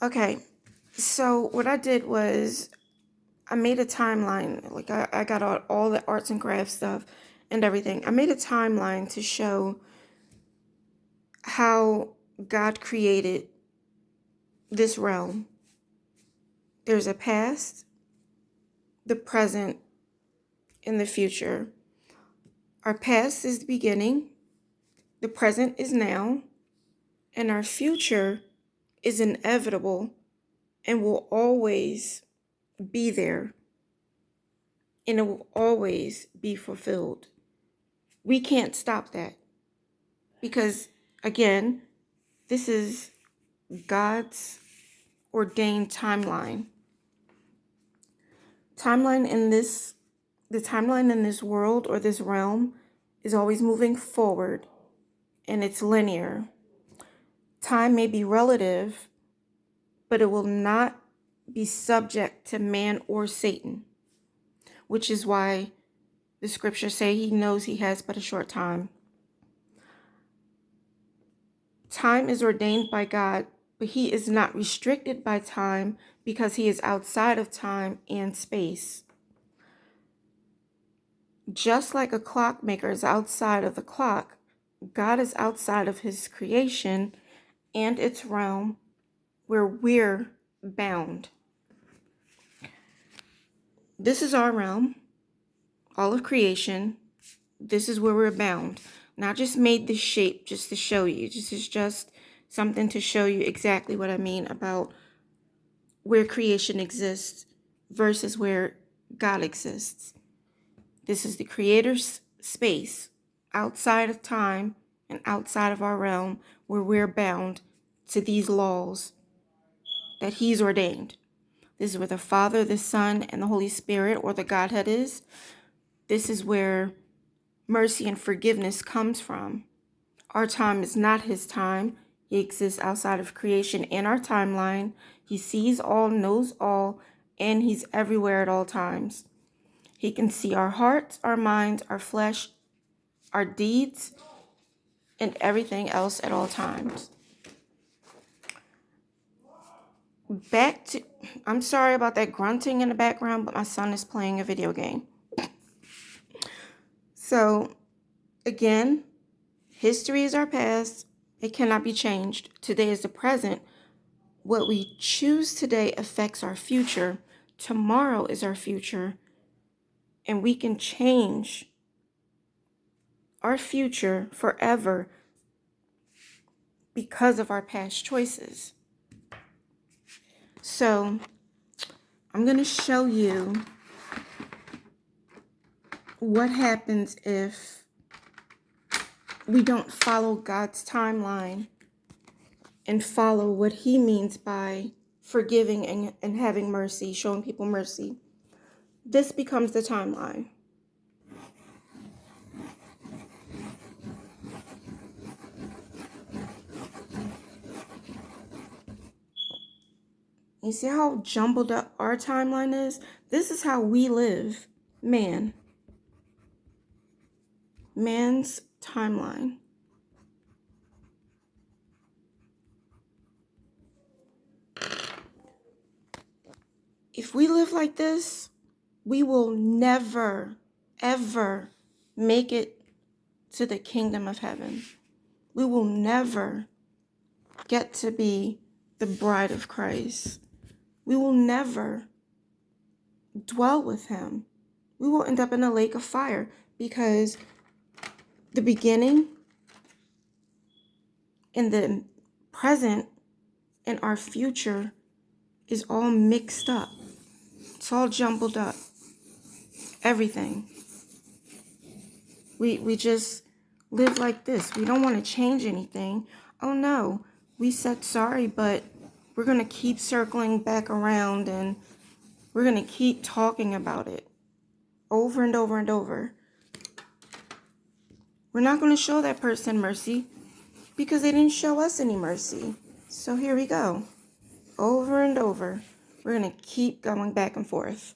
Okay, so what I did was I made a timeline. Like I got all the arts and crafts stuff and everything. I made a timeline to show how God created this realm. There's a past, the present, and the future. Our past is the beginning, the present is now, and our future is inevitable and will always be there, and it will always be fulfilled. We can't stop that because, again, this is God's ordained timeline. The timeline in this world or this realm is always moving forward, and it's linear. Time may be relative, but it will not be subject to man or Satan, which is why the scriptures say he knows he has but a short time. Time is ordained by God, but he is not restricted by time because he is outside of time and space. Just like a clockmaker is outside of the clock, God is outside of his creation and its realm where we're bound. This is our realm, all of creation. This is where we're bound. Not just made this shape just to show you. This is just something to show you exactly what I mean about where creation exists versus where God exists. This is the Creator's space outside of time and outside of our realm where we're bound to these laws that He's ordained. This is where the Father, the Son, and the Holy Spirit, or the Godhead, is. This is where mercy and forgiveness comes from. Our time is not His time. He exists outside of creation and our timeline. He sees all, knows all, and He's everywhere at all times. He can see our hearts, our minds, our flesh, our deeds, and everything else at all times. I'm sorry about that grunting in the background, but my son is playing a video game. So, again, history is our past. It cannot be changed. Today is the present. What we choose today affects our future. Tomorrow is our future. And we can change our future forever because of our past choices. So, I'm going to show you what happens if we don't follow God's timeline and follow what He means by forgiving and having mercy, showing people mercy. This becomes the timeline. You see how jumbled up our timeline is? This is how we live. Man's timeline. If we live like this, we will never, ever make it to the kingdom of heaven. We will never get to be the bride of Christ. We will never dwell with Him. We will end up in a lake of fire because the beginning and the present and our future is all mixed up. It's all jumbled up. Everything. We just live like this. We don't want to change anything. Oh no, we said sorry, but we're going to keep circling back around and we're going to keep talking about it over and over and over. We're not going to show that person mercy because they didn't show us any mercy. So here we go. Over and over. We're going to keep going back and forth.